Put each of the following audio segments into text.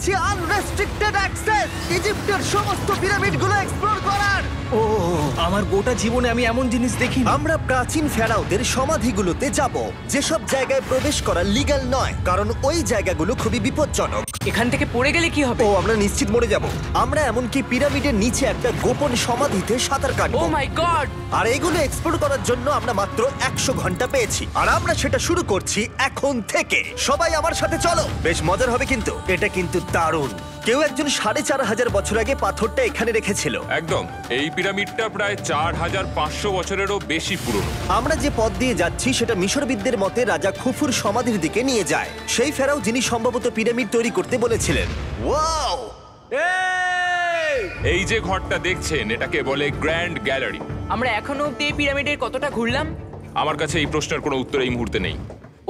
পাচ্ছি unrestricted access ইজিপ্টের সমস্ত পিরামিডগুলো explore করার। ও আমার গোটা জীবনে আমি এমন জিনিস দেখিনি। আমরা প্রাচীন ফেরাওদের সমাধিগুলোতে যাব, যেসব জায়গায় প্রবেশ করা লিগ্যাল নয়, কারণ ওই জায়গাগুলো খুবই বিপজ্জনক। এখান থেকে পড়ে গেলে কি হবে? ও আমরা নিশ্চিত মরে যাব। আমরা এমনকি পিরামিডের নিচে একটা গোপন সমাধিতে সাঁতার ও কাটবো। মাই গড! আর এগুলো এক্সপ্লোর করার জন্য আমরা মাত্র 100 ঘন্টা পেয়েছি, আর আমরা সেটা শুরু করছি এখন থেকে। সবাই আমার সাথে চলো, বেশ মজার হবে কিন্তু। এটা কিন্তু দারুণ। কেউ একজন 4500 বছর আগে পাথরটা এখানে রেখেছিল। একদম, এই পিরামিডটা প্রায় 4500 বছরেরও বেশি পুরনো। আমরা যে পথ দিয়ে যাচ্ছি সেটা মিশরবিদদের মতে রাজা খুফুর সমাধির দিকে নিয়ে যায়, সেই ফেরাও যিনি সম্ভবত পিরামিড তৈরি করতে বলেছিলেন। ওয়াও! এই যে ঘরটা দেখছেন এটাকে বলে গ্র্যান্ড গ্যালারি। আমরা এখনো অব্দি এই পিরামিডের কতটা ঘুরলাম? আমার কাছে এই প্রশ্নের কোনো উত্তর এই মুহূর্তে নেই।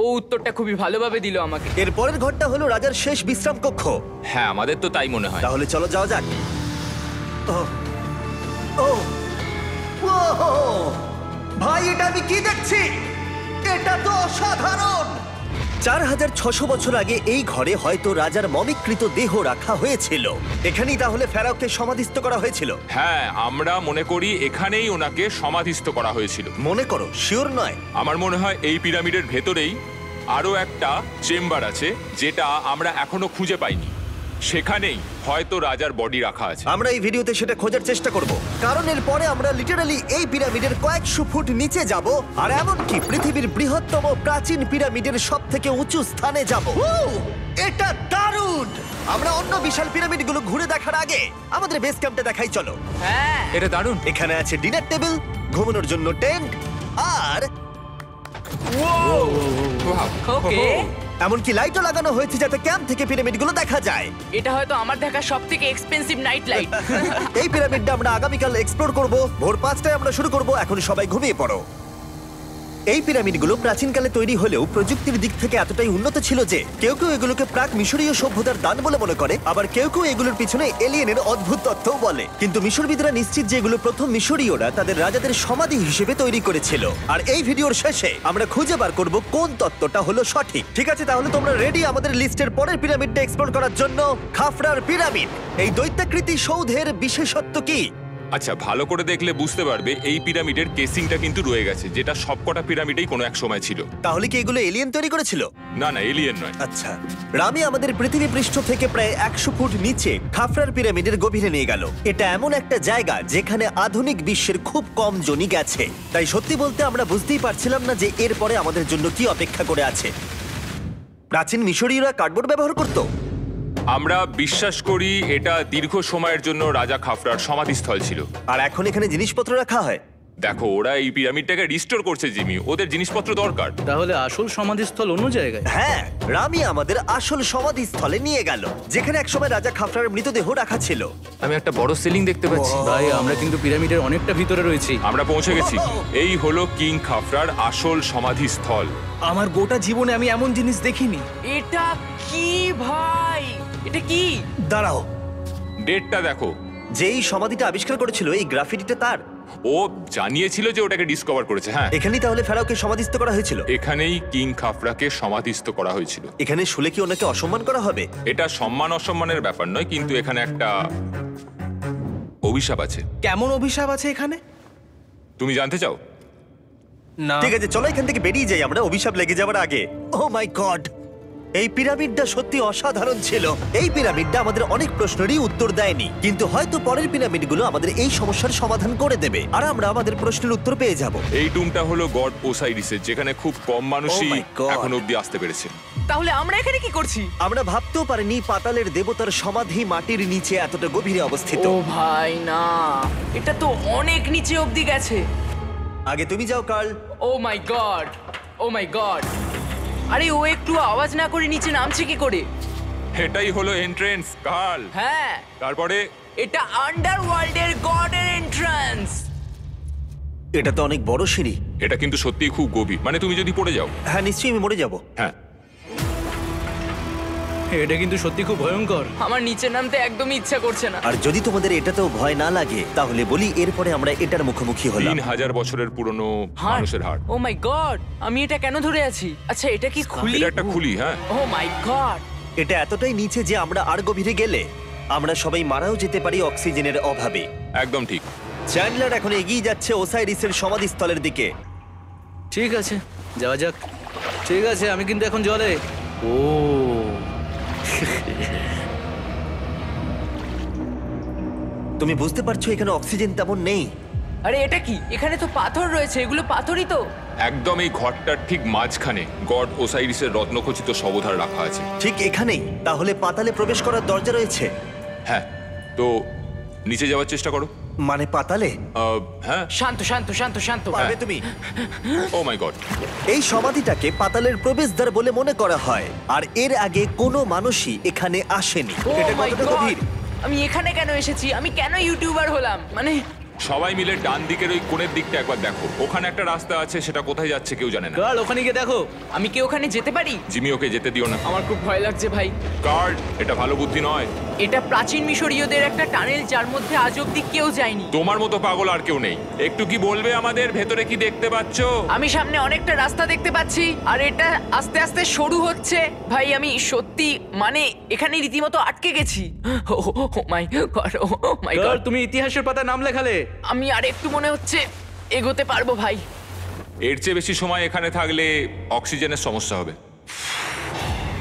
ও উত্তরটা খুবই ভালোভাবে দিল আমাকে। এর পরের ঘরটা হলো রাজার শেষ বিশ্রাম কক্ষ। হ্যাঁ, আমাদের তো তাই মনে হয়। তাহলে চলো যাওয়া যাক। ওহ, ওহ, ওহো! ভাই, এটা আমি কি দেখছি? এটা তো অসাধারণ। 4600 বছর আগে এই ঘরে হয়তো রাজার মমিকৃত দেহ রাখা হয়েছিল। এখানেই তাহলে ফেরাওকে সমাধিস্থ করা হয়েছিল। হ্যাঁ, আমরা মনে করি এখানেই ওনাকে সমাধিস্থ করা হয়েছিল। মনে করো, শিওর নয়। আমার মনে হয় এই পিরামিডের ভেতরেই আরো একটা চেম্বার আছে যেটা আমরা এখনো খুঁজে পাইনি। সেখানেই হয়তো রাজার বডি রাখা আছে। আমরা এই ভিডিওতে সেটা খোঁজার চেষ্টা করব, কারণ এর পরে আমরা লিটারালি এই পিরামিডের কয়েকশো ফুট নিচে যাব, আর এমনকি পৃথিবীর বৃহত্তম প্রাচীন পিরামিডের সবথেকে উঁচু স্থানে যাব। এটা দারুণ! আমরা অন্য বিশাল পিরামিডগুলো ঘুরে দেখার আগে আমাদের বেস ক্যাম্পটা দেখাই চলো। হ্যাঁ, এটা দারুণ। এখানে আছে ডিনার টেবিল, ঘুমানোর জন্য টেন্ট, আর ওকে। এমনকি লাইটও লাগানো হয়েছে যাতে ক্যাম্প থেকে পিরামিডগুলো দেখা যায়। এটা হয়তো আমার দেখা সবথেকে এক্সপেন্সিভ নাইট লাইট। এই পিরামিডটা আমরা আগামীকাল এক্সপ্লোর করব। ভোর 5টায় আমরা শুরু করব। এখন সবাই ঘুমিয়ে পড়ো। এই পিরামিডগুলো প্রাচীনকালে তৈরি হলেও প্রযুক্তির দিক থেকে এতটাই উন্নত ছিল যে কেউ কেউ এগুলোকে প্রাক মিশরীয় সভ্যতার দান বলে মনে করে, আবার কেউ কেউ এগুলোর পিছনে এলিয়েনের অদ্ভুত তথ্যও বলে। কিন্তু মিশরবিদরা নিশ্চিত যে এগুলো প্রথম মিশরীয়রা তাদের রাজাদের সমাধি হিসেবে তৈরি করেছিল। আর এই ভিডিওর শেষে আমরা খুঁজে বার করব কোন তত্ত্বটা হলো সঠিক। ঠিক আছে, তাহলে তোমরা রেডি আমাদের লিস্টের পরের পিরামিডটা এক্সপ্লোর করার জন্য? খাফরার পিরামিড। এই দৈত্যাকৃতি সৌধের বিশেষত্ব কি? আচ্ছা, ভালো করে দেখলে বুঝতে পারবে এই পিরামিডের কেসিংটা কিন্তু রয়ে গেছে, যেটা সবকটা পিরামিডেই কোনো এক সময় ছিল। তাহলে কি এগুলো এলিয়েন তৈরি করেছিল? না না, এলিয়েন নয়। আচ্ছা, রামি আমাদের পৃথিবী পৃষ্ঠ থেকে প্রায় 100 ফুট নিচে খাফরার পিরামিডের গভীরে নিয়ে গেল। এটা এমন একটা জায়গা যেখানে আধুনিক বিশ্বের খুব কম জনই গেছে, তাই সত্যি বলতে আমরা বুঝতেই পারছিলাম না যে এরপরে আমাদের জন্য কি অপেক্ষা করে আছে। প্রাচীন মিশরীয়রা কার্ডবোর্ড ব্যবহার করত। আমরা বিশ্বাস করি এটা দীর্ঘ সময়ের জন্য রাজা খাফরার সমাধিস্থল ছিল। আর এখন এখানে জিনিসপত্র রাখা হয়। দেখো, ওরা এই পিরামিডটাকে রিস্টোর করছে জিমি, ওদের জিনিসপত্র দরকার। তাহলে আসল সমাধিস্থল অন্য জায়গায়? হ্যাঁ, রামি আমাদের আসল সমাধিস্থলে নিয়ে গেল, যেখানে একসময় রাজা খাফরার মৃতদেহ রাখা ছিল। আমি একটা বড় সিলিং দেখতে পাচ্ছি। ভাই, আমরা কিন্তু পিরামিডের অনেকটা ভিতরে রয়েছি। আমরা পৌঁছে গেছি। এই হলো কিং খাফরার আসল সমাধিস্থল। আমার গোটা জীবনে আমি এমন জিনিস দেখিনি। এটা কি ভাই? এটা কি? দাঁড়াও, ডেটটা দেখো। যেই সমাধিটা আবিষ্কার করেছিল এই গ্রাফিটিটা তার। ও জানিয়েছিল যে ওটাকে ডিসকভার করেছে। হ্যাঁ, এখানেই তাহলে ফেরাওকে সমাধিস্থ করা হয়েছিল। এখানেই কিং খাফরাকে সমাধিস্থ করা হয়েছিল। এখানে শুলে কি ওনাকে অসম্মান করা হবে? এটা সম্মান অসম্মানের ব্যাপার নয়, কিন্তু এখানে একটা অভিশাপ আছে। কেমন অভিশাপ আছে এখানে? তুমি জানতে চাও? না। ঠিক আছে, চলো এখান থেকে বেরিয়ে যাই আমরা অভিশাপ লেগে যাওয়ার আগে। ও মাই গড, এই পিরামিডটা সত্যি অসাধারণ ছিল। এই পিরামিডটা আমাদের অনেক প্রশ্নেরই উত্তর দেয়নি, কিন্তু হয়তো পরের পিরামিডগুলো আমাদের এই সমস্যার সমাধান করে দেবে, আর আমরা আমাদের প্রশ্নের উত্তর পেয়ে যাব। এই টুমটা হলো গড ওসাইরিসের, যেখানে খুব কম মানুষই Oh my God! এখন অব্দি আসতে পেরেছে। তাহলে আমরা এখানে কি করছি? আমরা ভাবতেও পারিনি পাতালের দেবতার সমাধি মাটির নিচে এতটা গভীরে অবস্থিত। ও ভাই না, এটা তো অনেক নিচে অবধি গেছে। আগে তুমি যাও কার্ল। ও মাই গড, ও মাই গড। আরে ও একটু আওয়াজ না করে নিচে নামছে কি করে? এটাই হলো এন্ট্রেন্স, কাল। হ্যাঁ, তারপরে এটা আন্ডারওয়ার্ল্ডের গডের এন্ট্রান্স। এটা তো অনেক বড় সিঁড়ি। এটা কিন্তু সত্যিই খুব গভীর, মানে তুমি যদি পড়ে যাও। হ্যাঁ, নিশ্চয়ই আমি মরে যাব। হ্যাঁ, এটা কিন্তু সত্যি খুব ভয়ঙ্কর। আমার নিচে নামতে একদমই ইচ্ছা করছে না। আর যদি তোমাদের এটাতেও ভয় না লাগে তাহলে বলি এরপরে আমরা এটার মুখোমুখি হলাম। 3000 বছরের পুরনো হার্ট, মানুষের হাড়। ও মাই গড, আমি এটা কেন ধরে আছি? আচ্ছা, এটা কি খুলি? এটা একটা খুলি। হ্যাঁ, ও মাই গড, এটা এতটাই নিচে যে আমরা আর গভীরে গেলে আমরা সবাই মারাও যেতে পারি অক্সিজেনের অভাবে। একদম ঠিক। চ্যান্ডলার এখন এগিয়ে যাচ্ছে ওসাইরিসের সমাধিস্থলের দিকে। ঠিক আছে, যাওয়া যাক। ঠিক আছে, আমি কিন্তু এখন জলে। ও তুমি বুঝতে পারছো এখানে অক্সিজেন তেমন নেই। আরে এটা কি? এখানে তো পাথর রয়েছে, এগুলো পাথরই তো। একদম এই ঘরটার ঠিক মাঝখানে গড ওসাইরিসের রত্নখচিত শবধার রাখা আছে। ঠিক এখানেই? তাহলে পাতালে প্রবেশ করার দরজা রয়েছে? হ্যাঁ, তো নিচে যাওয়ার চেষ্টা করো। মানে পাতালে? হ্যাঁ। শান্ত শান্ত শান্ত শান্ত। পারবে তুমি? ও মাই গড। এই সমাধিটাকে পাতালের প্রবেশদ্বার বলে মনে করা হয়, আর এর আগে কোনো মানুষই এখানে আসেনি। Oh এটা my কতটা God! গভীর? আমি এখানে কেন এসেছি? আমি কেন ইউটিউবার হলাম? মানে সবাই মিলে ডান দিকের ওই কোণের দিকটা একবার দেখো। ওখানে একটা রাস্তা আছে, সেটা কোথায় যাচ্ছে কেউ জানে না। কাল ওখানে গিয়ে দেখো। আমি কি ওখানে যেতে পারি? জিমি, ওকে যেতে দিও না। আমার খুব ভয় লাগছে ভাই। কার্ড, এটা ভালো বুদ্ধি নয়। এটা প্রাচীন মিশরীয়দের একটা টানেল যার মধ্যে আজ অব্দি কেউ যায়নি। তোমার মতো পাগল আর কেউ নেই। একটু কি বলবে আমাদের ভেতরে কি দেখতে পাচ্ছো? আমি সামনে অনেকটা রাস্তা দেখতে পাচ্ছি, আর এটা আস্তে আস্তে সরু হচ্ছে। ভাই আমি সত্যি মানে এখানে রীতিমতো আটকে গেছি। ও মাই গড, ও মাই কাল, গড। তুমি ইতিহাসের পাতা নাম লেখালে। আমি আর একটু মনে হচ্ছে এগোতে পারবো ভাই। এর চেয়ে বেশি সময় এখানে থাকলে অক্সিজেনের সমস্যা হবে।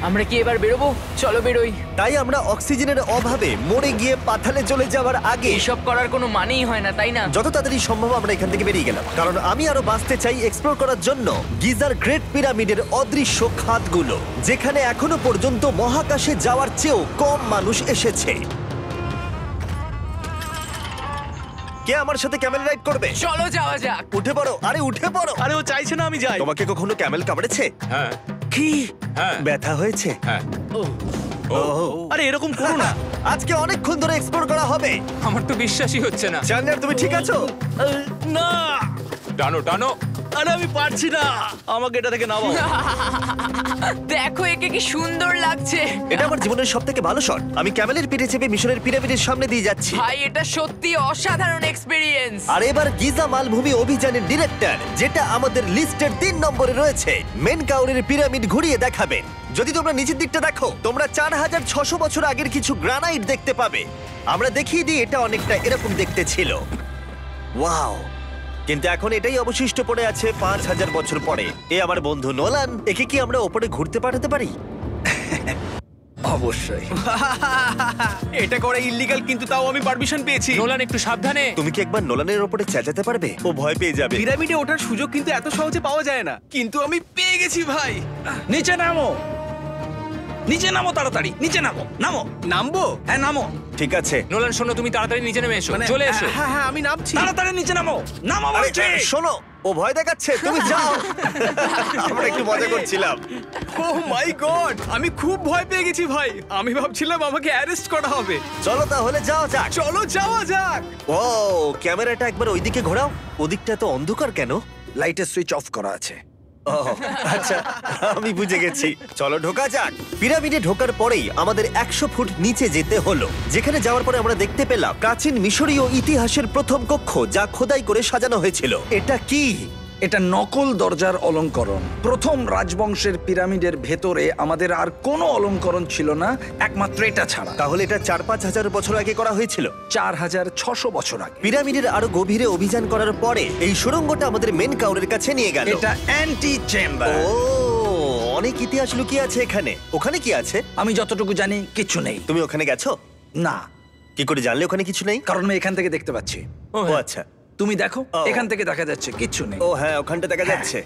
আমরা কি এবার বেরোবো? চলো বেরোই। তাই আমরা অক্সিজেনের অভাবে মরে গিয়ে পাতালে চলে যাওয়ার আগে এসব করার কোনো মানেই হয় না, তাই না? যত তাড়াতাড়ি সম্ভব আমরা এখান থেকে বেরিয়ে গেলাম, কারণ আমি আরো বাঁচতে চাই এক্সপ্লোর করার জন্য গিজার গ্রেট পিরামিডের অদৃশ্য খাতগুলো, যেখানে এখনো পর্যন্ত মহাকাশে যাওয়ার চেয়েও কম মানুষ এসেছে। কে আমার সাথে ক্যামেল রাইড করবে? চলো যাওয়া যাক। উঠে পড়ো, আরে উঠে পড়ো। আরে ও চাইছে না আমি যাই। তোমাকে কখনো ক্যামেল কামড়েছে? হ্যাঁ কি হ্যাঁ ব্যথা হয়েছে? হ্যাঁ। আরে এরকম করো না। আজকে অনেকক্ষণ ধরে এক্সপ্লোর করা হবে। আমার তো বিশ্বাসই হচ্ছে না। জানলার তুমি ঠিক আছো? না, টানো টানো। আরে আমি পারছি না, আমাকে এটা থেকে নামাও। দেখো একে কি সুন্দর লাগছে। এটা আমার জীবনের সব থেকে ভালো শট। আমি ক্যামেলের পিঠে চেপে মিশরের পিরামিডের সামনে দিয়ে যাচ্ছি। ভাই এটা সত্যি অসাধারণ এক্সপেরিয়েন্স। আর এবার গিজা মালভূমি অভিযানের ডিরেক্টর, যেটা আমাদের লিস্টের 3 নম্বরে রয়েছে, মেন কাউরের পিরামিড ঘুরিয়ে দেখাবেন। যদি তোমরা নিচের দিকটা দেখো, তোমরা 4600 বছর আগের কিছু গ্রানাইট দেখতে পাবে। আমরা দেখিয়ে দিই, এটা অনেকটা এরকম দেখতে ছিল। ওয়াও! কিন্তু এখন এটাই অবশিষ্ট পড়ে আছে 5000 বছর পরে। এ আমার বন্ধু নোলান, একে কি আমরা ওপরে ঘুরতে পাঠাতে পারি? অবশ্যই। এটা করা ইল্লিগাল, কিন্তু তাও আমি পারমিশন পেয়েছি। নোলান একটু সাবধানে। তুমি কি একবার নোলানের ওপরে চেঁচাতে পারবে? ও ভয় পেয়ে যাবে। পিরামিডে ওঠার সুযোগ কিন্তু এত সহজে পাওয়া যায় না, কিন্তু আমি পেয়ে গেছি ভাই। নিচে নামো, নিচে নামো, তাড়াতাড়ি নিচে নামো। নামো, নামবো? হ্যাঁ নামো, ঠিক আছে। নোলান শোনো, তুমি তাড়াতাড়ি নিচে নেমে এসো। চলে এসো। হ্যাঁ হ্যাঁ, আমি নামছি। তাড়াতাড়ি নিচে নামো। নামো আরে বলছি। শোনো, ও ভয় দেখাচ্ছে, তুমি যাও। আমরা একটু মজা করছিলাম। ও মাই গড, আমি খুব ভয় পেয়ে গেছি ভাই। আমি ভাবছিলাম আমাকে অ্যারেস্ট করা হবে। চলো তাহলে যাও যাক। চলো যাওয়া যাক। ও ক্যামেরাটা একবার ওইদিকে ঘোরাও। ওদিকটা তো অন্ধকার কেন? লাইটের সুইচ অফ করা আছে। ও আচ্ছা, আমি বুঝে গেছি। চলো ঢোকা যাক। পিরামিডে ঢোকার পরেই আমাদের 100 ফুট নিচে যেতে হলো, যেখানে যাওয়ার পরে আমরা দেখতে পেলাম প্রাচীন মিশরীয় ইতিহাসের প্রথম কক্ষ, যা খোদাই করে সাজানো হয়েছিল। এটা কি? এটা নকল দরজার অলঙ্করণ। প্রথম রাজবংশের পিরামিডের ভেতরে আমাদের আর কোনো অলঙ্করণ ছিল না, একমাত্র এটা ছাড়া। তাহলে এটা 4-5 হাজার বছর আগে করা হয়েছিল। 4600 বছর আগে। পিরামিডের আরো গভীরে অভিযান করার পরে এই সুড়ঙ্গটা আমাদের মেন কাউরের কাছে নিয়ে গেল। এটা অ্যান্টি চেম্বার। ও অনেক ইতিহাস লুকিয়ে আছে এখানে। ওখানে কি আছে? আমি যতটুকু জানি কিছু নেই। তুমি ওখানে গেছো? না, কি করে জানলে ওখানে কিছু নেই? কারণ আমি এখান থেকে দেখতে পাচ্ছি। ও আচ্ছা। তুমি দেখো, ও। এখান থেকে দেখা যাচ্ছে কিচ্ছু নেই। ও হ্যাঁ, ওখানটা দেখা যাচ্ছে।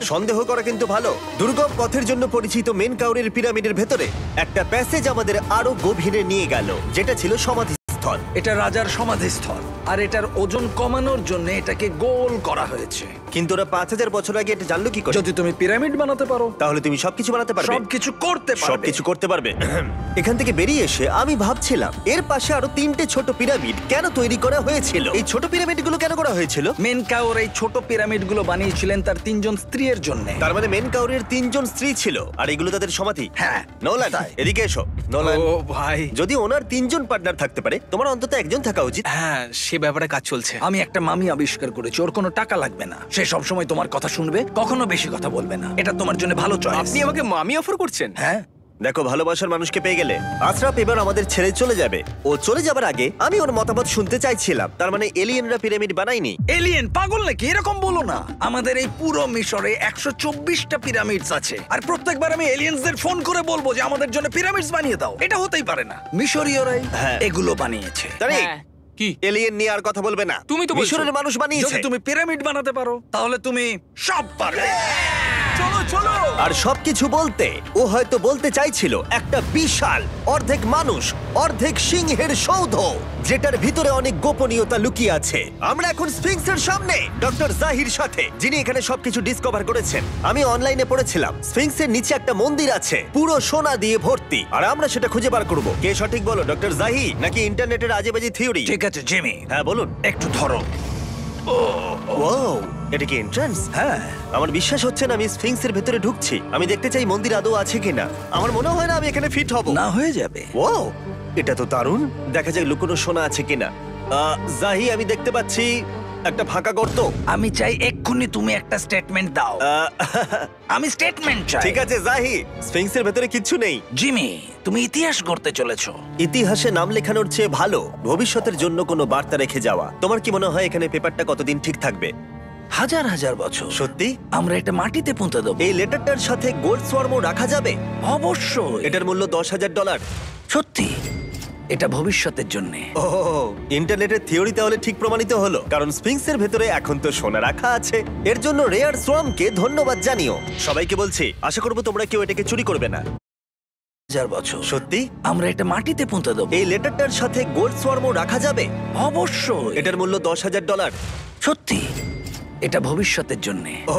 সন্দেহ করা কিন্তু ভালো। দুর্গম পথের জন্য পরিচিত মেন কাউরের পিরামিডের ভেতরে একটা প্যাসেজ আমাদের আরো গভীরে নিয়ে গেল, যেটা ছিল সমাধিস্থল। এটা রাজার সমাধিস্থল, আর এটার ওজন কমানোর জন্য এটাকে গোল করা হয়েছে। কিন্তু ওরা 5000 বছর আগে এটা জানলো কি করে? যদি তুমি পিরামিড বানাতে পারো, তাহলে তুমি সবকিছু বানাতে পারবে। সবকিছু করতে পারবে। সবকিছু করতে পারবে। এখান থেকে বেরিয়ে এসে আমি ভাবছিলাম, এর পাশে আরো 3টে ছোট পিরামিড কেন তৈরি করা হয়েছিল? এই ছোট পিরামিডগুলো কেন করা হয়েছিল? মেনকাওর এই ছোট পিরামিডগুলো বানিয়েছিলেন তার 3জন স্ত্রীর জন্য। তার মানে মেন কাউরের 3জন স্ত্রী ছিল, আর এগুলো তাদের সমাধি। হ্যাঁ, নোলান, তাই। এদিকে এসো। নোলান, ও ভাই, যদি ওনার 3জন পার্টনার থাকতে পারে, তোমার অন্তত একজন থাকা উচিত। হ্যাঁ সে ব্যাপারে কাজ চলছে। আমি একটা মামি আবিষ্কার করেছি, ওর কোনো টাকা লাগবে না। সে সব সময় তোমার কথা শুনবে, কখনো বেশি কথা বলবে না। এটা তোমার জন্য ভালো চয়েস। আপনি আমাকে মামি অফার করছেন? হ্যাঁ, দেখো, ভালোবাসার মানুষকে পেয়ে গেলে আশরাফ এবার আমাদের ছেড়ে চলে যাবে। ও চলে যাবার আগে আমি ওর মতামত শুনতে চাইছিলাম। তার মানে এলিয়েনরা পিরামিড বানায়নি? এলিয়েন পাগল নাকি? এরকম বলো না। আমাদের এই পুরো মিশরে 124টা পিরামিডস আছে, আর প্রত্যেকবার আমি এলিয়েন্সদের ফোন করে বলবো যে আমাদের জন্য পিরামিডস বানিয়ে দাও। এটা হতেই পারে না। মিশরীয়রাই হ্যাঁ। এগুলো বানিয়েছে। তারিক, হ্যাঁ। কি? এলিয়েন নিয়ে আর কথা বলবে না। তুমি তো বলছো। মিশরের মানুষ বানিয়েছে। যদি তুমি পিরামিড বানাতে পারো তাহলে তুমি সব পারবে। চলো চলো। আর সবকিছু বলতে ও হয়তো বলতে চাইছিল একটা বিশাল অর্ধেক মানুষ অর্ধেক সিংহের সৌধ, যেটার ভিতরে অনেক গোপনীয়তা লুকিয়ে আছে। আমরা এখন স্ফিংসের সামনে ডক্টর জাহির সাথে, যিনি এখানে সবকিছু ডিসকভার করেছেন। আমি অনলাইনে পড়েছিলাম স্ফিংসের নিচে একটা মন্দির আছে পুরো সোনা দিয়ে ভর্তি, আর আমরা সেটা খুঁজে বার করব। কে সঠিক বলো, ডক্টর জাহি নাকি ইন্টারনেটের আজেবাজি থিওরি? ঠিক আছে জিমি, হ্যাঁ বলুন। একটু ধরো। ও, এটা কি এন্ট্রান্স? হ্যাঁ, আমার বিশ্বাস হচ্ছে না আমি স্ফিংসের ভেতরে ঢুকছি। আমি দেখতে চাই মন্দির আদৌ আছে কিনা। আমার মনে হয় না আমি এখানে ফিট হব। না হয়ে যাবে। ও, এটা তো দারুণ। দেখা যাক লুকোনো সোনা আছে কিনা। জাহি, আমি দেখতে পাচ্ছি একটা ফাঁকা গর্ত। আমি চাই এক্ষুনি তুমি একটা স্টেটমেন্ট দাও। আমি স্টেটমেন্ট চাই। ঠিক আছে জাহি, স্ফিংসের ভেতরে কিচ্ছু নেই। জিমি, তুমি ইতিহাস গড়তে চলেছো। ইতিহাসে নাম লেখানোর চেয়ে ভালো ভবিষ্যতের জন্য কোনো বার্তা রেখে যাওয়া। তোমার কি মনে হয় এখানে পেপারটা কতদিন ঠিক থাকবে? হাজার হাজার বছর। সত্যি? আমরা এটা মাটিতে পুঁতে দেবো। এই লেটারটার সাথে গোল্ড সোয়ার্মও রাখা যাবে? অবশ্যই। এটার মূল্য $10,000। সত্যি, এটা ভবিষ্যতের জন্য। ও, ইন্টারনেটের থিওরি তাহলে ঠিক প্রমাণিত হলো, কারণ স্ফিংসের ভেতরে এখন তো সোনা রাখা আছে। এর জন্য রেয়ার সোয়ামকে ধন্যবাদ জানিও। সবাইকে বলছি, আশা করবো তোমরা কেউ এটাকে চুরি করবে না। হাজার বছর। সত্যি? আমরা এটা মাটিতে পুঁতে দেবো। এই লেটারটার সাথে গোল্ড সোয়ার্মও রাখা যাবে? অবশ্যই। এটার মূল্য $10,000। সত্যি, এটা ভবিষ্যতের জন্য। ও,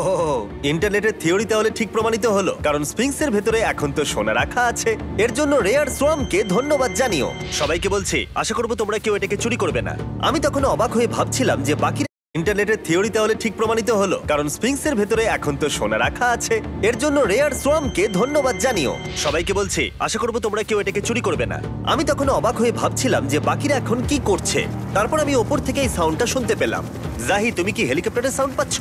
ইন্টারনেটের থিওরি তাহলে ঠিক প্রমাণিত হলো, কারণ স্ফিংসের ভেতরে এখন তো সোনা রাখা আছে। এর জন্য রেয়ার সোয়ামকে ধন্যবাদ জানিও। সবাইকে বলছি, আশা করবো তোমরা কেউ এটাকে চুরি করবে না। আমি তখন অবাক হয়ে ভাবছিলাম যে বাকি ইন্টারনেটের থিওরি তাহলে ঠিক প্রমাণিত হলো, কারণ স্ফিংসের ভেতরে এখন তো সোনা রাখা আছে। এর জন্য রেয়ার সোয়ামকে ধন্যবাদ জানিও। সবাইকে বলছি, আশা করবো তোমরা কেউ এটাকে চুরি করবে না। আমি তখন অবাক হয়ে ভাবছিলাম যে বাকিরা এখন কি করছে। তারপর আমি ওপর থেকে এই সাউন্ডটা শুনতে পেলাম। জাহি, তুমি কি হেলিকপ্টারের সাউন্ড পাচ্ছ?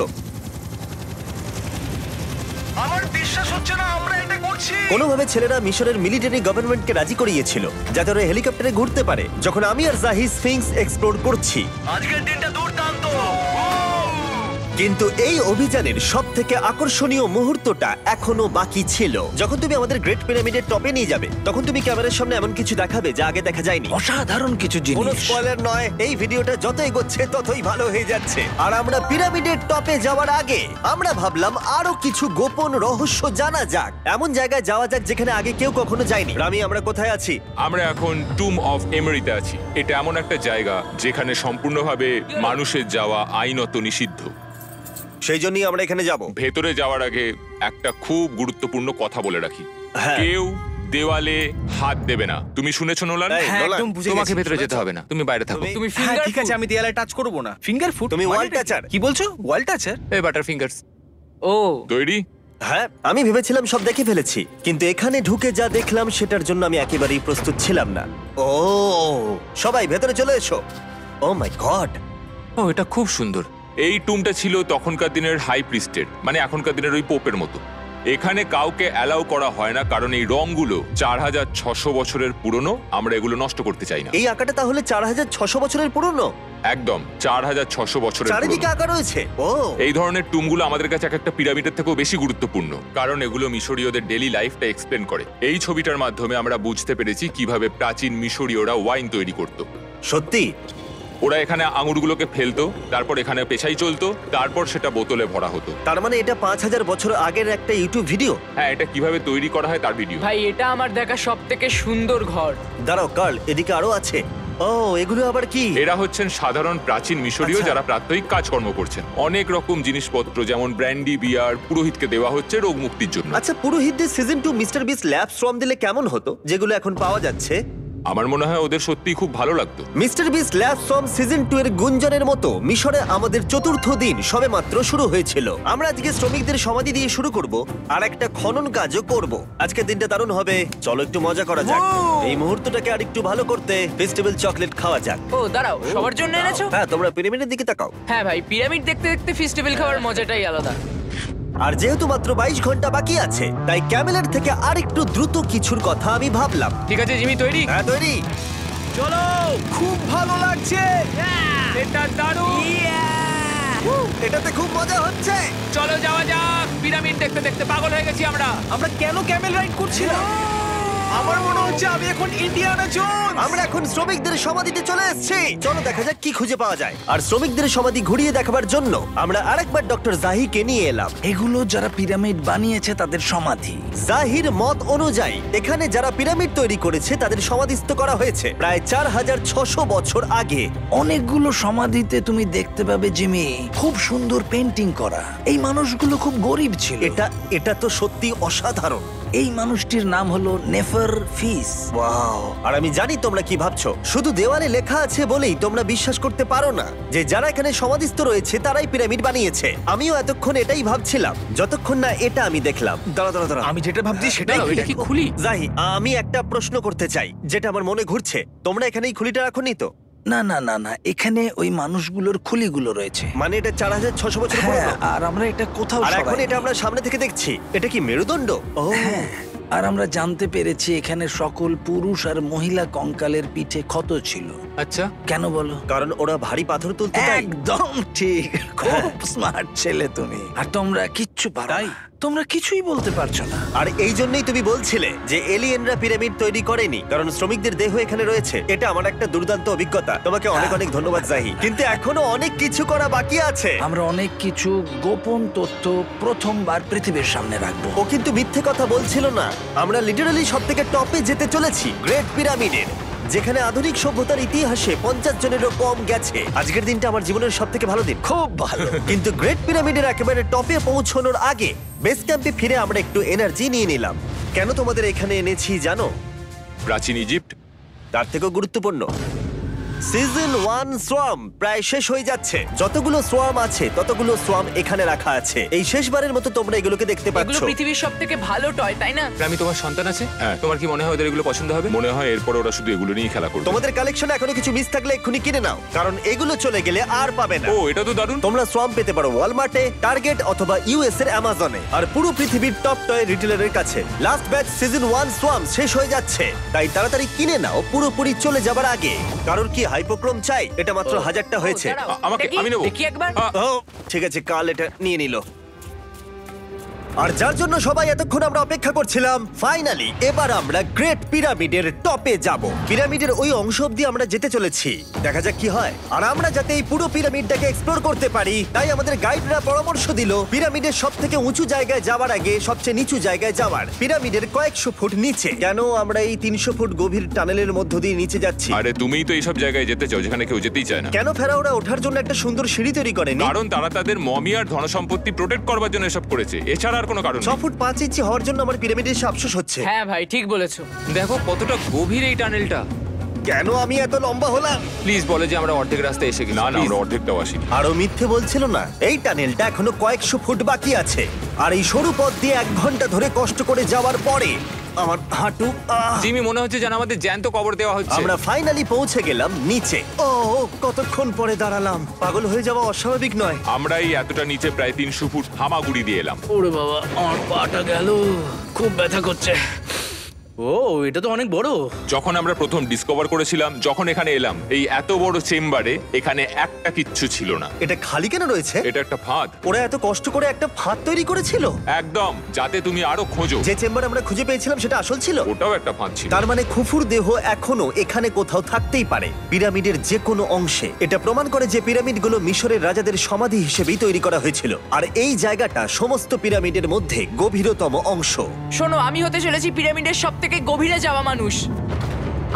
আমার বিশ্বাস হচ্ছে না আমরা এটা করছি। কোনোভাবে ছেলেরা মিশরের মিলিটারি গভর্নমেন্টকে রাজি করিয়েছিল যাতে ওরা হেলিকপ্টারে ঘুরতে পারে, যখন আমি আর জাহি স্ফিংস এক্সপ্লোর করছি। আজকের দিনটা দুর্দান্ত। কিন্তু এই অভিযানের সব থেকে আকর্ষণীয় মুহূর্তটা এখনো বাকি ছিল। যখন তুমি আমাদের গ্রেট পিরামিডের টপে নিয়ে যাবে, তখন তুমি ক্যামেরার সামনে এমন কিছু দেখাবে যা আগে দেখা যায়নি। অসাধারণ কিছু কোনো জিনিস। স্পয়লার নয়, এই ভিডিওটা যত এগোচ্ছে ততই ভালো হয়ে যাচ্ছে। আর আমরা পিরামিডের টপে যাওয়ার আগে আমরা ভাবলাম আরো কিছু গোপন রহস্য জানা যাক। এমন জায়গায় যাওয়া যাক যেখানে আগে কেউ কখনো যায়নি। রামি, আমরা কোথায় আছি? আমরা এখন টুম অফ এমেরিতে আছি। এটা এমন একটা জায়গা যেখানে সম্পূর্ণভাবে মানুষের যাওয়া আইনত নিষিদ্ধ। সেই জন্যই আমরা এখানে যাব। ভেতরে যাওয়ার আগে একটা খুব গুরুত্বপূর্ণ কথা বলে রাখি, হ্যাঁ। কেউ দেওয়ালে হাত দেবে না। তুমি শুনেছো নোলান? এই, হ্যাঁ, নোলান, একদম বুঝে তোমাকে গেছি। ভেতরে যেতে হবে না, তুমি বাইরে থাকো। তুমি finger ঠিক আছে, food? আমি দেয়ালে টাচ করব না। Finger food? তুমি wall toucher? কি বলছো? ওয়াল টাচার? এই বাটার ফিঙ্গারস। ও, তৈরি? হ্যাঁ, আমি ভেবেছিলাম সব দেখে ফেলেছি, কিন্তু এখানে ঢুকে যা দেখলাম সেটার জন্য আমি একেবারেই প্রস্তুত ছিলাম না। ও, সবাই ভেতরে চলে এসো। ও মাই গড, ও, এটা খুব সুন্দর। এই টুমটা ছিল তখনকার দিনের হাই প্রিস্টের, মানে এখনকার দিনের ওই পোপের মতো। এখানে কাউকে অ্যালাউ করা হয় না, কারণ এই রংগুলো 4600 বছরের পুরনো। আমরা এগুলো নষ্ট করতে চাই না। এই আঁকাটা তাহলে 4600 বছরের পুরনো? একদম 4600 বছরের চারিদিকে পুরনো। আঁকা রয়েছে। ও, এই ধরনের টুমগুলো আমাদের কাছে এক একটা পিরামিডের থেকেও বেশি গুরুত্বপূর্ণ, কারণ এগুলো মিশরীয়দের ডেইলি লাইফটা এক্সপ্লেন করে। এই ছবিটার মাধ্যমে আমরা বুঝতে পেরেছি কিভাবে প্রাচীন মিশরীয়রা ওয়াইন তৈরি করত। সত্যি? ওরা এখানে আঙুরগুলোকে ফেলতো, তারপর এখানে পেশাই চলতো, তারপর সেটা বোতলে ভরা হতো। তার মানে এটা 5000 বছর আগের একটা ইউটিউব ভিডিও? হ্যাঁ, এটা কিভাবে তৈরি করা হয় তার ভিডিও। ভাই এটা আমার দেখা সব থেকে সুন্দর ঘর। দাঁড়াও কার্ল, এদিকে আরো আছে। ও, এগুলো আবার কি? এরা হচ্ছেন সাধারণ প্রাচীন মিশরীয় আচ্ছা। যারা প্রাত্যহিক কাজকর্ম করছেন। অনেক রকম জিনিসপত্র যেমন ব্র্যান্ডি, বিয়ার পুরোহিতকে দেওয়া হচ্ছে রোগ মুক্তির জন্য। আচ্ছা, পুরোহিতদের সিজন 2 মিস্টার বিস ল্যাব শ্রম দিলে কেমন হতো, যেগুলো এখন পাওয়া যাচ্ছে? আমার মনে হয় ওদের সত্যিই খুব ভালো লাগতো। মিস্টার বিস ল্যাব শ্রম সিজন 2 এর গুঞ্জনের মতো মিশরে আমাদের চতুর্থ দিন সবেমাত্র শুরু হয়েছিল। আমরা আজকে শ্রমিকদের সমাধি দিয়ে শুরু করব, আর একটা খনন কাজও করব। আজকের দিনটা দারুণ হবে। চলো একটু মজা করা যাক। এই মুহূর্তটাকে আর একটু ভালো করতে ফেস্টিভ্যাল চকলেট খাওয়া যাক। ও দাঁড়াও, সবার জন্য এনেছো? হ্যাঁ, তোমরা পিরামিডের দিকে তাকাও। হ্যাঁ ভাই, পিরামিড দেখতে দেখতে ফেস্টিভ্যাল খাওয়ার মজাটাই আলাদা। আর যেহেতু মাত্র 22 ঘন্টা বাকি আছে, তাই ক্যামেলের থেকে আরেকটু দ্রুত কিছুর কথা আমি ভাবলাম। ঠিক আছে জিমি, তৈরি? হ্যাঁ, তৈরি। চলো, খুব ভালো লাগছে। এটা দারুণ। এটাতে খুব মজা হচ্ছে। চলো যাওয়া যাক, পিরামিড দেখতে দেখতে পাগল হয়ে গেছি আমরা। আমরা কেন ক্যামেল রাইড করছিলাম? আমার মনে হচ্ছে আমি এখন ইন্ডিয়ানা জোনস। আমরা এখন শ্রমিকদের সমাধিতে চলে এসেছি। চলো দেখা যাক কি খুঁজে পাওয়া যায়। আর শ্রমিকদের সমাধি ঘুরিয়ে দেখাবার জন্য আমরা আরেকবার ডক্টর জাহিকে নিয়ে এলাম। এগুলো যারা পিরামিড বানিয়েছে তাদের সমাধি। জাহির মত অনুযায়ী এখানে যারা পিরামিড তৈরি করেছে তাদের সমাধিস্থ করা হয়েছে প্রায় 4600 বছর আগে। অনেকগুলো সমাধিতে তুমি দেখতে পাবে জিমি খুব সুন্দর পেন্টিং করা। এই মানুষগুলো খুব গরিব ছিল। এটা তো সত্যি অসাধারণ। এই মানুষটির নাম হলো নেফার ফিস। ওয়াও! আর আমি জানি তোমরা কি ভাবছো। শুধু দেওয়ালে লেখা আছে বলেই তোমরা বিশ্বাস করতে পারো না যে যারা এখানে সমাধিস্থ রয়েছে তারাই পিরামিড বানিয়েছে। আমিও এতক্ষণ এটাই ভাবছিলাম যতক্ষণ না এটা আমি দেখলাম। দাঁড়া। আমি যেটা ভাবছি সেটাই দাঁড়াও, এটা কি দেখো। খুলি? জাহি, আমি একটা প্রশ্ন করতে চাই যেটা আমার মনে ঘুরছে। তোমরা এখানে এই খুলিটা রাখোনি তো? না না না না, এখানে ওই মানুষগুলোর খুলিগুলো রয়েছে। মানে এটা 4600 বছর হ্যাঁ, পুরনো। আর আমরা এটা কোথাও আর এখন সরাইনি। এটা আমরা সামনে থেকে দেখছি। এটা কি মেরুদণ্ড? ও হ্যাঁ, আর আমরা জানতে পেরেছি এখানে সকল পুরুষ আর মহিলা কঙ্কালের পিঠে ক্ষত ছিল। আচ্ছা, কেন বলো? কারণ ওরা ভারী পাথর তুলতে তাই। একদম ঠিক, খুব স্মার্ট ছেলে তুমি। আর তোমরা কিচ্ছু পারো না। তোমরা কিছুই বলতে পারছো না। আর এই জন্যই তুমি বলছিলে যে এলিয়েনরা পিরামিড তৈরি করেনি, কারণ শ্রমিকদের দেহ এখানে রয়েছে। এটা আমার একটা দুর্দান্ত অভিজ্ঞতা। তোমাকে অনেক অনেক ধন্যবাদ জাহি। কিন্তু এখনো অনেক কিছু করা বাকি আছে। আমরা অনেক কিছু গোপন তথ্য প্রথমবার পৃথিবীর সামনে রাখবো। ও কিন্তু মিথ্যে কথা বলছিল না। আমরা লিটারালি সব থেকে টপে যেতে চলেছি, গ্রেট পিরামিডের, যেখানে আধুনিক সভ্যতার ইতিহাসে 50 জনেরও কম গেছে। আজকের দিনটা আমার জীবনের সব থেকে ভালো দিন। খুব ভালো। কিন্তু গ্রেট পিরামিডের একেবারে টপে পৌঁছানোর আগে বেস ক্যাম্পে ফিরে আমরা একটু এনার্জি নিয়ে নিলাম। কেন তোমাদের এখানে এনেছি জানো? প্রাচীন ইজিপ্ট। তার থেকেও গুরুত্বপূর্ণ, সিজন 1 সোয়াম প্রায় শেষ হয়ে যাচ্ছে। যতগুলো সোয়াম আছে ততগুলো সোয়াম এখানে রাখা আছে। এই শেষবারের মতো তোমরা এগুলোকে দেখতে এগুলো পাচ্ছ। পৃথিবীর সব থেকে ভালো টয়, তাই না? আমি তোমার সন্তান আছে, হ্যাঁ, তোমার কি মনে হয় ওদের এগুলো পছন্দ হবে? মনে হয় এরপর ওরা শুধু এগুলো নিয়ে খেলা করবে। তোমাদের কালেকশনে এখনো কিছু মিস থাকলে এক্ষুনি কিনে নাও, কারণ এগুলো চলে গেলে আর পাবে না। ও, এটা তো দারুণ। তোমরা সোয়াম পেতে পারো ওয়ালমার্টে, টার্গেট অথবা ইউএস এর অ্যামাজনে, আর পুরো পৃথিবীর টপ টয় রিটেলারের কাছে। লাস্ট ব্যাচ সিজন 1 সোয়াম শেষ হয়ে যাচ্ছে, তাই তাড়াতাড়ি কিনে নাও পুরোপুরি চলে যাবার আগে। কারণ কি হাইপোক্রোম চাই? এটা মাত্র 1000টা হয়েছে। ও, দাঁড়াও, আমাকে- দেখি, আমি নেবো। দেখি একবার। ও ঠিক আছে, কাল এটা নিয়ে নিল। আর যার জন্য সবাই এতক্ষণ আমরা অপেক্ষা করছিলাম, ফাইনালি এবার আমরা গ্রেট পিরামিডের টপে যাব। পিরামিডের ওই অংশ অব্দি আমরা যেতে চলেছি, দেখা যাক কি হয়। আর আমরা যাতে এই পুরো পিরামিডটাকে এক্সপ্লোর করতে পারি, তাই আমাদের গাইডরা পরামর্শ দিল পিরামিডের সব থেকে উঁচু জায়গায় যাওয়ার আগে সবচেয়ে নিচু জায়গায় যাওয়ার, পিরামিডের কয়েকশো ফুট নিচে। কেন আমরা এই 300 ফুট গভীর টানেলের মধ্য দিয়ে নিচে যাচ্ছি? আরে তুমিই তো এইসব জায়গায় যেতে চাও যেখানে কেউ যেতেই চায় না। কেন ফেরাওরা ওঠার জন্য একটা সুন্দর সিঁড়ি তৈরি করেনি? কারণ তারা তাদের মমি আর ধনসম্পত্তি প্রোটেক্ট করবার জন্য এসব করেছে, এছাড়া আর কোনো কারণ 6 নেই। ফুট 5 ইঞ্চি হওয়ার জন্য আমার পিরামিডে এসে আফসোস হচ্ছে। হ্যাঁ ভাই, ঠিক বলেছো। দেখো কতটা গভীর এই টানেলটা। কেন আমি এত লম্বা হলাম? প্লিজ বলে যে আমরা অর্ধেক রাস্তায় এসে গেছি। না, আমরা অর্ধেকটাও আসিনি। আরো মিথ্যে বলছিল না। এই টানেলটা এখনো কয়েকশো ফুট বাকি আছে, আর এই সরু পথ দিয়ে 1 ঘন্টা ধরে কষ্ট করে যাওয়ার পরে আমার হাঁটু জিমি, মনে হচ্ছে যেন আমাদের জ্যান্ত কবর দেওয়া হচ্ছে। আমরা ফাইনালি পৌঁছে গেলাম নিচে। ও কতক্ষণ পরে দাঁড়ালাম, পাগল হয়ে যাওয়া অস্বাভাবিক নয়। আমরা এই এতটা নিচে প্রায় 300 ফুট হামাগুড়ি দিয়ে এলাম। ওরে বাবা, আমার পাটা গেল, খুব ব্যথা করছে। ও, এটা তো অনেক বড়। যখন আমরা প্রথম ডিসকভার করেছিলাম, যখন এখানে এলাম, এই এত বড় চেম্বারে এখানে একটা কিচ্ছু ছিল না। এটা খালি কেন রয়েছে? এটা একটা ফাঁদ। ওরা এত কষ্ট করে একটা ফাঁদ তৈরি করেছিল একদম, যাতে তুমি আরো খোঁজো। যে চেম্বার আমরা খুঁজে পেয়েছিলাম সেটা আসল ছিল। ওটাও একটা ফাঁদ ছিল। তার মানে খুফুর দেহ এখনো এখানে কোথাও থাকতেই পারে, পিরামিডের যে কোনো অংশে। এটা প্রমাণ করে যে পিরামিডগুলো মিশরের রাজাদের সমাধি হিসেবেই তৈরি করা হয়েছিল, আর এই জায়গাটা সমস্ত পিরামিডের মধ্যে গভীরতম অংশ। শোনো, আমি হতে চলেছি পিরামিডের সব থেকে গভীরে যাওয়া মানুষ।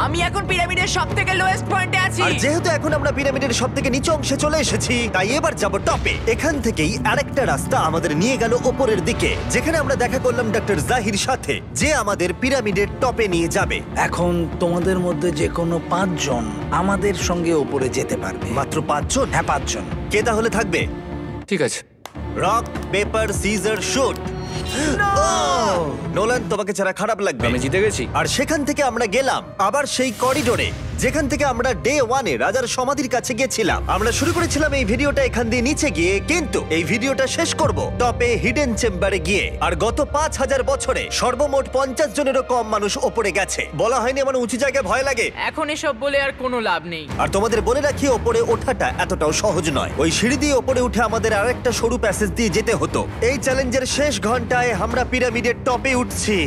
আমি এখন পিরামিডের সব থেকে লোয়েস্ট পয়েন্টে আছি। আর যেহেতু এখন আমরা পিরামিডের সব থেকে নিচু অংশে চলে এসেছি, তাই এবার যাব টপে। এখান থেকেই আরেকটা রাস্তা আমাদের নিয়ে গেল ওপরের দিকে, যেখানে আমরা দেখা করলাম ডক্টর জাহির সাথে, যে আমাদের পিরামিডের টপে নিয়ে যাবে। এখন তোমাদের মধ্যে যে কোনো 5 জন আমাদের সঙ্গে উপরে যেতে পারবে। মাত্র 5 জন? হ্যাঁ, 5 জন। কে তাহলে থাকবে? ঠিক আছে। Rock paper scissor shoot. Nolan, তোমাকে ছাড়া খারাপ লাগবে। আমি জিতে গেছি। আর সেখান থেকে আমরা গেলাম আবার সেই করিডোরে যেখান থেকে আমরা ডে 1 এ রাজার সমাধির কাছে গেছিলাম। আমরা শুরু করেছিলাম এই ভিডিওটা এখান দিয়ে নিচে গিয়ে, কিন্তু এই ভিডিওটা শেষ করব টপে হিডেন চেম্বারে গিয়ে। আর গত 5000 বছরে সর্বমোট 50 জনেরও কম মানুষ ওপরে গেছে। বলা হয়নি আমার উঁচু জায়গায় ভয় লাগে। এখন এসব বলে আর কোনো লাভ নেই। আর তোমাদের বলে রাখি, ওপরে ওঠাটা এতটাও সহজ নয়। ওই সিঁড়ি দিয়ে ওপরে উঠে আমাদের আরেকটা সরু প্যাসেজ দিয়ে যেতে হতো। এই চ্যালেঞ্জের শেষ ঘন্টায় আমরা পিরামিডের টপে উঠছি।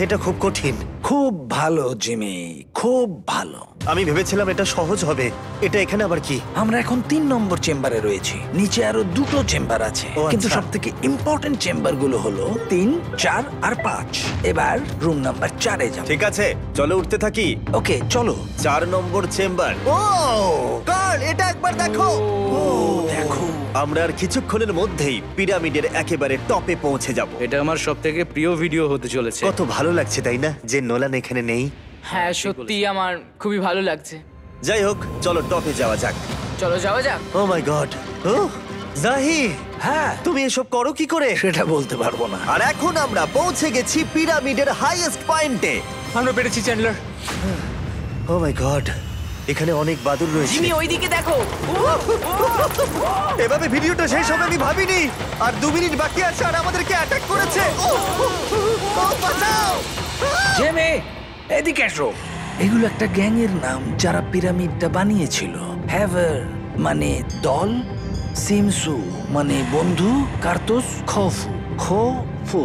এটা খুব কঠিন। খুব ভালো জিমি, খুব ভালো। আমি ভেবেছিলাম এটা সহজ হবে। এটা এখানে আবার কি? আমরা এখন 3 নম্বর চেম্বারে রয়েছি। নিচে আরো 2টো চেম্বার আছে, ও, কিন্তু আচ্ছা। সব থেকে ইম্পর্টেন্ট চেম্বার গুলো হলো 3, 4 আর 5। এবার রুম নাম্বার 4-এ যাব। ঠিক আছে, চলো উঠতে থাকি। ওকে চলো। 4 নম্বর চেম্বার। ও কার্ল, এটা একবার দেখো। দেখো, আমরা আর কিছুক্ষণের মধ্যেই পিরামিডের একেবারে টপে পৌঁছে যাব। এটা আমার সব থেকে প্রিয় ভিডিও হতে চলেছে। কত ভালো লাগছে তাই না, যে নোলান এখানে নেই। হ্যাঁ সত্যি আমার খুবই ভালো লাগছে। যাই হোক, চলো টপে যাওয়া যাক। চলো যাওয়া যাক। ও মাই গড। ও জাহি, হ্যাঁ তুমি এসব করো কি করে? সেটা বলতে পারবো না। আর এখন আমরা পৌঁছে গেছি পিরামিডের হাইয়েস্ট পয়েন্টে। আমরা পেরেছি চ্যান্ডলার। ও মাই গড, এখানে অনেক বাদুড় রয়েছে। জিমি ওইদিকে দেখো। এভাবে ভিডিওটা শেষ হবে আমি ভাবিনি। আর 2 মিনিট বাকি আছে আর আমাদেরকে অ্যাটাক করেছে। বাঁচাও! জেমে, এদিকে এসো। এগুলো একটা গ্যাং এর নাম যারা পিরামিডটা বানিয়েছিল। হ্যাভার মানে দল, সিমসু মানে বন্ধু, কার্তোস খফু খফু।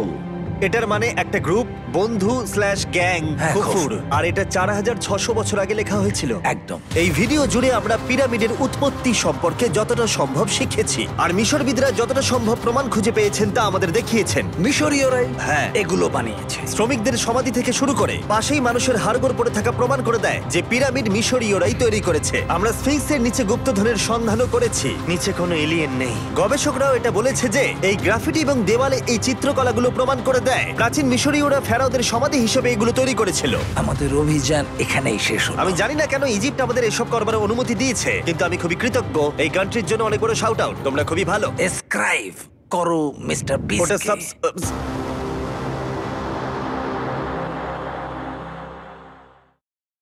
এটার মানে একটা গ্রুপ, বন্ধু স্ল্যাশ গ্যাং, হ্যাঁ, কুকুর। কুকুর। আর এটা 4600 বছর আগে লেখা হয়েছিল। একদম। এই ভিডিও জুড়ে আমরা পিরামিডের উৎপত্তি সম্পর্কে যতটা সম্ভব শিখেছি, আর মিশরবিদরা যতটা সম্ভব প্রমাণ খুঁজে পেয়েছেন তা আমাদের দেখিয়েছেন। মিশরীয়রাই হ্যাঁ। এগুলো বানিয়েছে। শ্রমিকদের সমাধি থেকে শুরু করে পাশেই মানুষের হাড়গোড় পড়ে থাকা প্রমাণ করে দেয় যে পিরামিড মিশরীয়রাই তৈরি করেছে। আমরা স্ফিংসের নিচে গুপ্তধনের সন্ধানও করেছি। নিচে কোনো এলিয়েন নেই। গবেষকরাও এটা বলেছে যে এই গ্রাফিটি এবং দেওয়ালে এই চিত্রকলাগুলো প্রমাণ করে দেয় প্রাচীন মিশরীয়রা ফেরাওদের সমাধি হিসেবে এগুলো তৈরি করেছিল। আমাদের অভিযান এখানেই শেষ হলো। আমি জানি না কেন ইজিপ্ট আমাদের এসব করবার অনুমতি দিয়েছে, কিন্তু আমি খুবই কৃতজ্ঞ। এই কান্ট্রির জন্য অনেক বড় শাউট আউট, তোমরা খুবই ভালো। এসক্রাইব করো মিস্টার ওটা বিস্ট।